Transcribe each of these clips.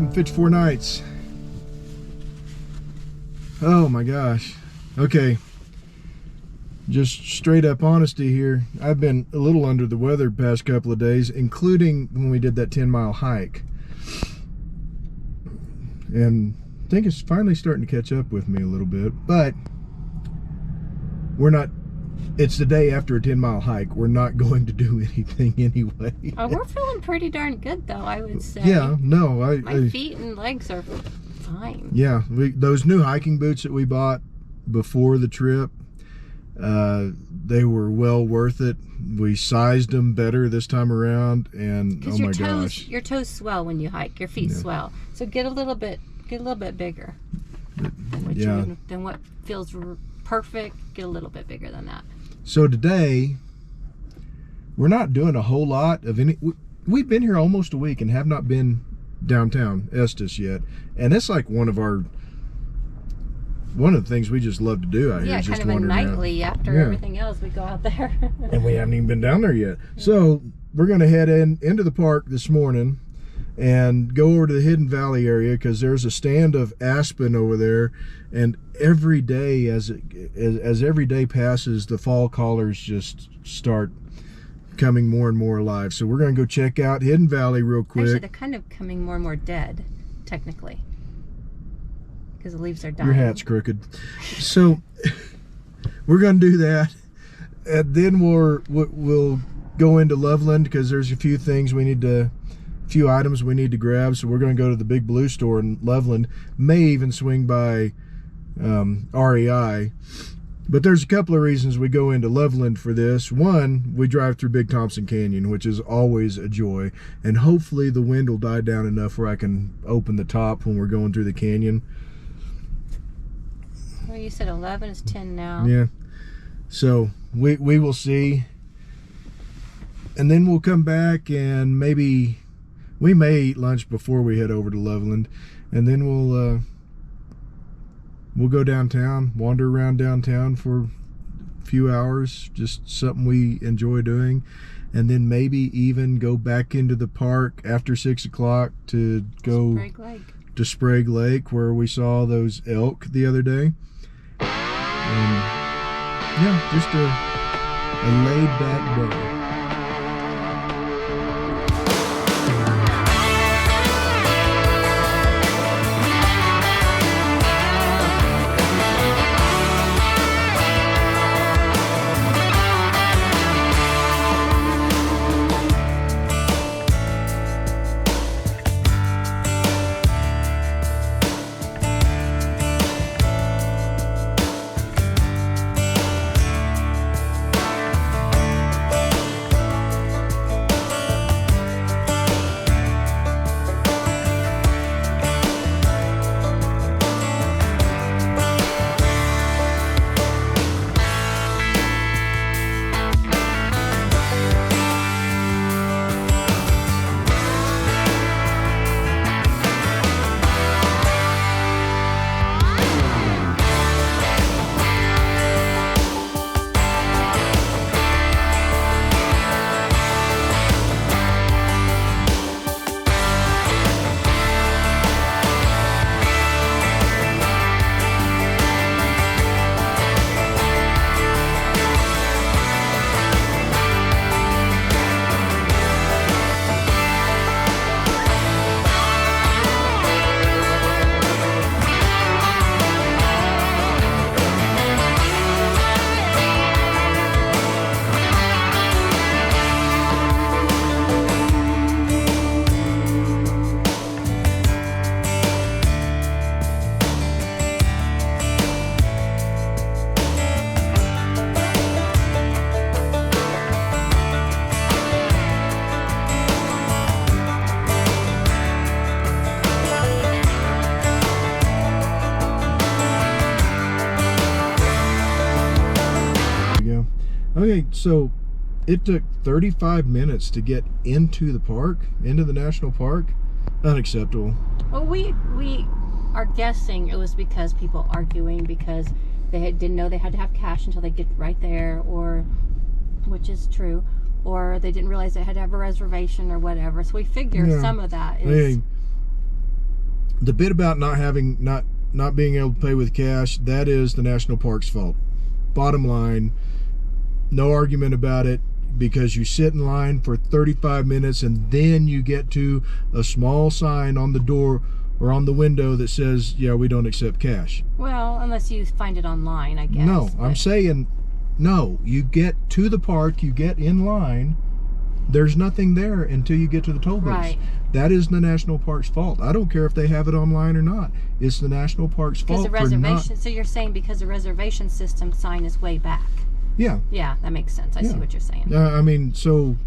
from 54 Nights. Oh my gosh. Okay. Just straight up honesty here. I've been a little under the weather the past couple of days, including when we did that 10-mile hike. And I think it's finally starting to catch up with me a little bit, but we're not, it's the day after a 10-mile hike. We're not going to do anything anyway. Oh, we're feeling pretty darn good though, I would say. Yeah, no. My feet and legs are fine. Yeah, those new hiking boots that we bought before the trip, they were well worth it. We sized them better this time around, and oh my gosh. Your toes swell when you hike. Your feet swell. So get a little bit bigger than what feels perfect. Get a little bit bigger than that. So today, we're not doing a whole lot of any. We've been here almost a week and have not been downtown Estes yet, and it's like one of the things we just love to do out here. Is kind just of a nightly around. After everything else, we go out there. And we haven't even been down there yet. So we're going to head into the park this morning and go over to the Hidden Valley area, because there's a stand of aspen over there, and every day as every day passes, the fall colors just start coming more and more alive. So we're going to go check out Hidden Valley real quick. Actually, they're kind of coming more and more dead, technically, because the leaves are dying. Your hat's crooked. So we're going to do that, and then we'll go into Loveland, because there's a few items we need to grab. So we're going to go to the Big Blue store in Loveland. May even swing by REI. But there's a couple of reasons we go into Loveland for this. One, we drive through Big Thompson Canyon, which is always a joy. And hopefully the wind will die down enough where I can open the top when we're going through the canyon. Well, you said 11 is 10 now. Yeah. So we will see. And then we'll come back, and maybe we may eat lunch before we head over to Loveland. And then we'll go downtown, wander around downtown for a few hours, just something we enjoy doing. And then maybe even go back into the park after 6 o'clock to go to Sprague Lake, where we saw those elk the other day. And yeah, just a laid back day. Okay, so it took 35 minutes to get into the park, into the national park. Unacceptable. Well, we are guessing it was because people arguing because they didn't know they had to have cash until they get right there, or, which is true, or they didn't realize they had to have a reservation or whatever. So we figure some of that is... the bit about not being able to pay with cash, that is the national park's fault. Bottom line, no argument about it, because you sit in line for 35 minutes and then you get to a small sign on the door or on the window that says, yeah, we don't accept cash. Well, unless you find it online, I guess. No, I'm saying, no, you get to the park, you get in line, there's nothing there until you get to the toll booths. Right. That is the national park's fault. I don't care if they have it online or not. It's the national park's fault. Because the reservation, so you're saying because the reservation system sign is way back. Yeah. Yeah, that makes sense. I see what you're saying. I mean, so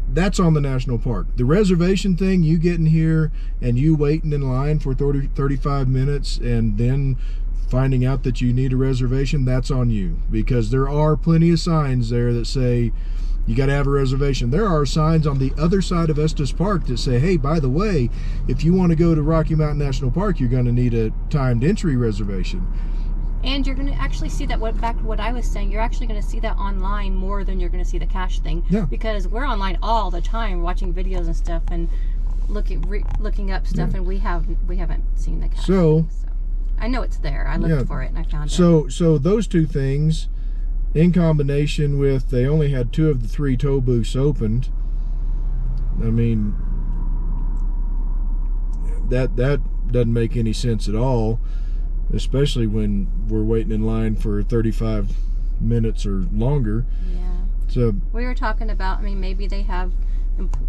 that's on the national park. The reservation thing, you getting here and you waiting in line for 35 minutes and then finding out that you need a reservation, that's on you. Because there are plenty of signs there that say you got to have a reservation. There are signs on the other side of Estes Park that say, hey, by the way, if you want to go to Rocky Mountain National Park, you're going to need a timed entry reservation. And you're going to actually see that, back to what I was saying, you're actually going to see that online more than you're going to see the cash thing. Yeah. Because we're online all the time watching videos and stuff and looking up stuff, and we haven't seen the cash thing, so I know it's there. I looked for it and I found it. So those two things, in combination with they only had 2 of the 3 toll booths opened, I mean, that doesn't make any sense at all. Especially when we're waiting in line for 35 minutes or longer. Yeah. So we were talking about, I mean, maybe they have,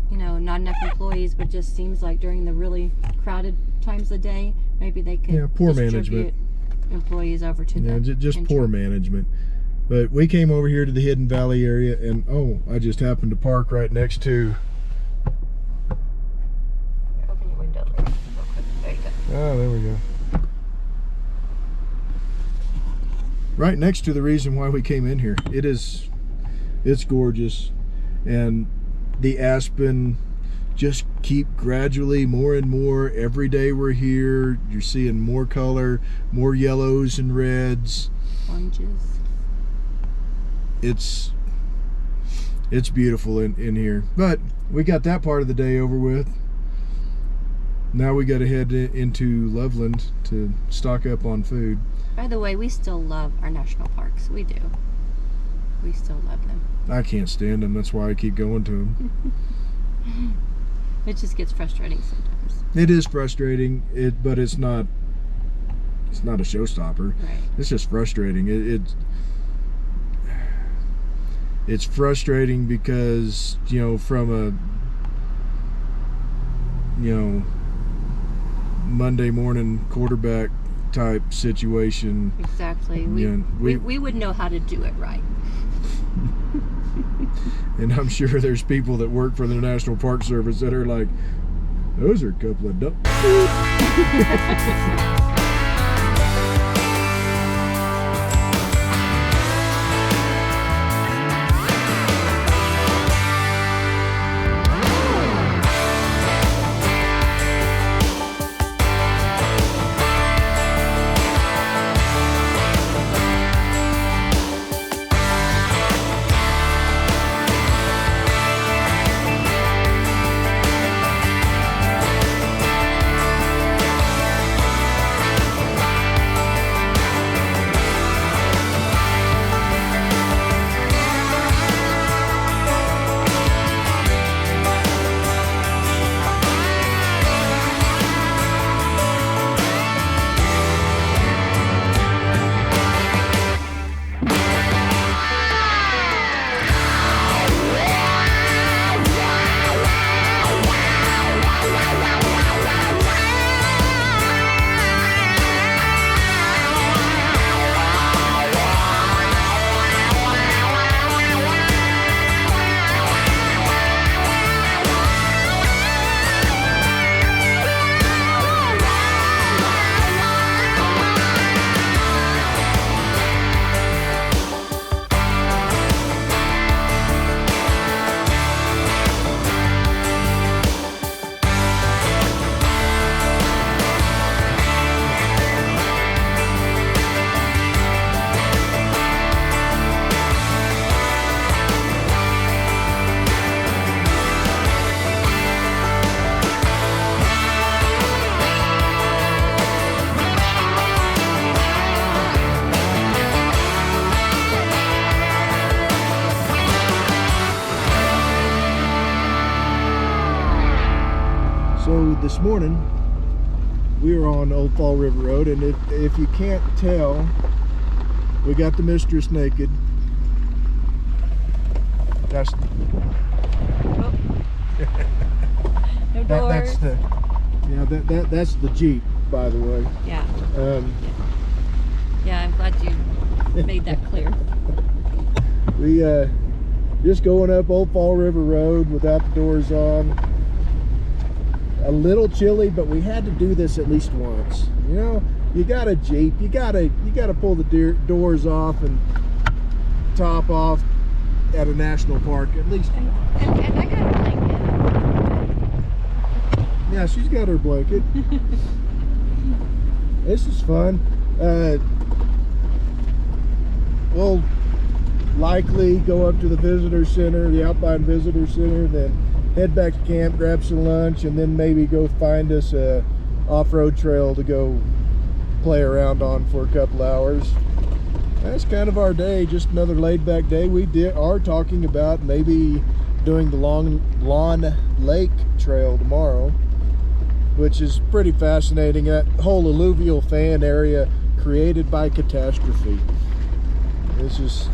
not enough employees, but just seems like during the really crowded times of the day, maybe they could poor management. Employees over to the just entry. Poor management. But we came over here to the Hidden Valley area, and I just happened to park right next to. Open your window real quick. There you go. Oh, there we go. Right next to the reason why we came in here. It's gorgeous, and the aspen just keep gradually more and more. Every day we're here, you're seeing more color, more yellows and reds, oranges. It's beautiful in here. But we got that part of the day over with. Now we got to head into Loveland to stock up on food. By the way, we still love our national parks. We do. We still love them. I can't stand them. That's why I keep going to them. It just gets frustrating sometimes. It is frustrating, but it's not a showstopper. Right. It's just frustrating. It's frustrating because, from a Monday morning quarterback type situation. Exactly. We would know how to do it right. And I'm sure there's people that work for the National Park Service that are like, those are a couple of dumb. this morning we were on Old Fall River Road, and if you can't tell, we got the mistress naked. That's no doors. That's the Jeep, by the way. Yeah. Yeah, I'm glad you made that clear. We just going up Old Fall River Road without the doors on. A little chilly, but we had to do this at least once. You know, you got a Jeep, you gotta pull the doors off and top off at a national park at least once. And I got a blanket. Yeah, she's got her blanket. This is fun. We'll likely go up to the visitor center, the Alpine Visitor Center, then head back to camp, grab some lunch, and then maybe go find us a off-road trail to go play around on for a couple hours. That's kind of our day, just another laid-back day. We are talking about maybe doing the Lawn Lake Trail tomorrow, which is pretty fascinating. That whole alluvial fan area created by catastrophe. This is,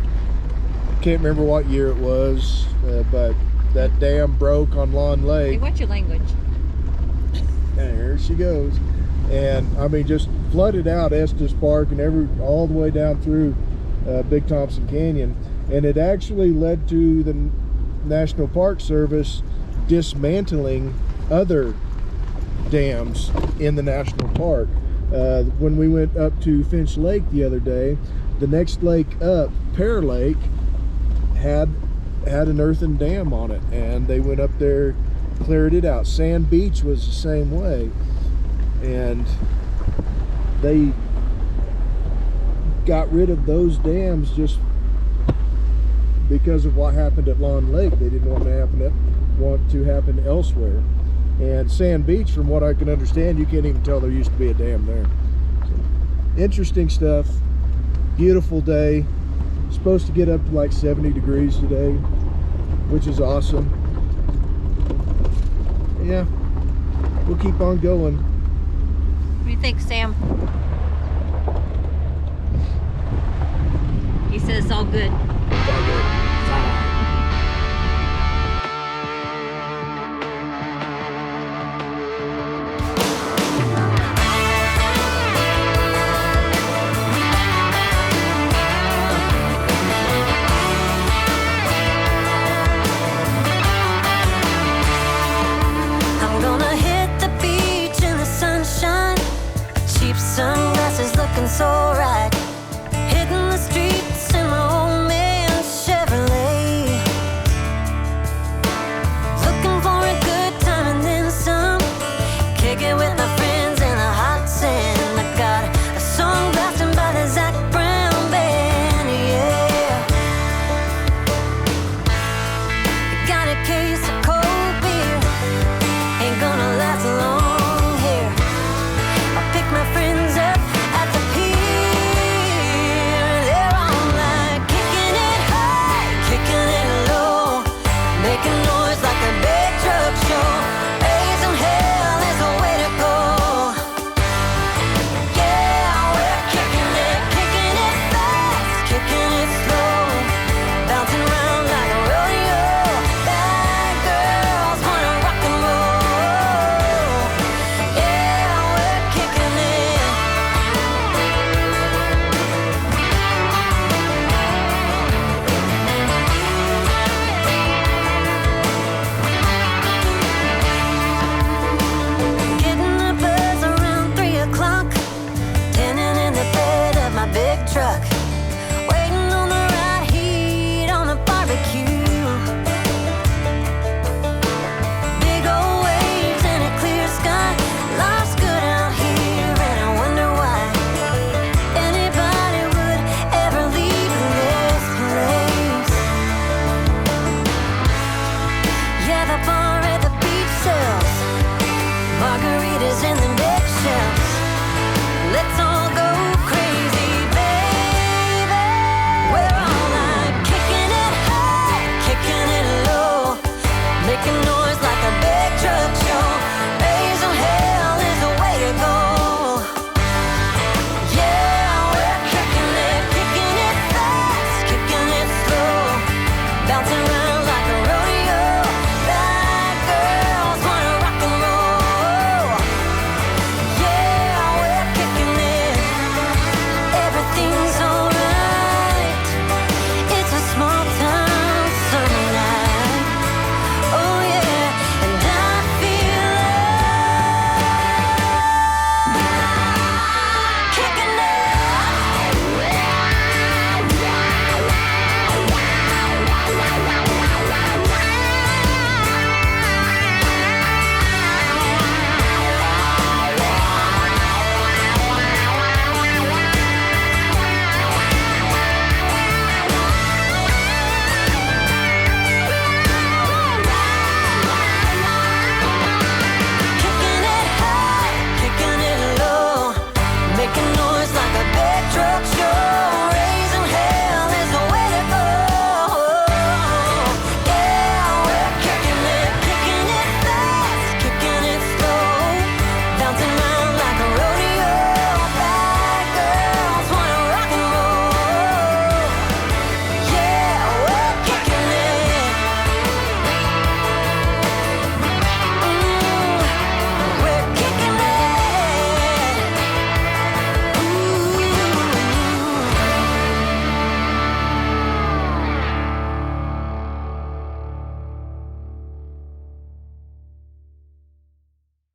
can't remember what year it was, but that dam broke on Lawn Lake. Hey, what's your language? There she goes. And I mean, just flooded out Estes Park and all the way down through Big Thompson Canyon. And it actually led to the National Park Service dismantling other dams in the national park. When we went up to Finch Lake the other day, the next lake up, Pear Lake, had an earthen dam on it, and they went up there, cleared it out. Sand Beach was the same way, and they got rid of those dams just because of what happened at Lawn Lake. They didn't want to happen elsewhere. And Sand Beach, from what I can understand, you can't even tell there used to be a dam there. So, interesting stuff. Beautiful day. Supposed to get up to like 70 degrees today, which is awesome. Yeah, we'll keep on going. What do you think, Sam? He says it's all good. It's all good. Sunglasses looking so right, hitting the streets in my old man Chevrolet, looking for a good time and then some, kick it with my friends in the hot sand. I got a song blasting by the Zac Brown band, yeah. Got a case of cold beer, ain't gonna last long here. I'll pick my friends up at the pier. They're all like kicking it high, kicking it low, making noise like a big truck show. Raising hell is the way to go. Yeah, we're kicking it fast, kicking it slow, bouncing around like a rodeo. Bad girls wanna rock and roll. Yeah, we're kicking it. Getting the buzz around 3 o'clock, tanning in the bed of my big truck.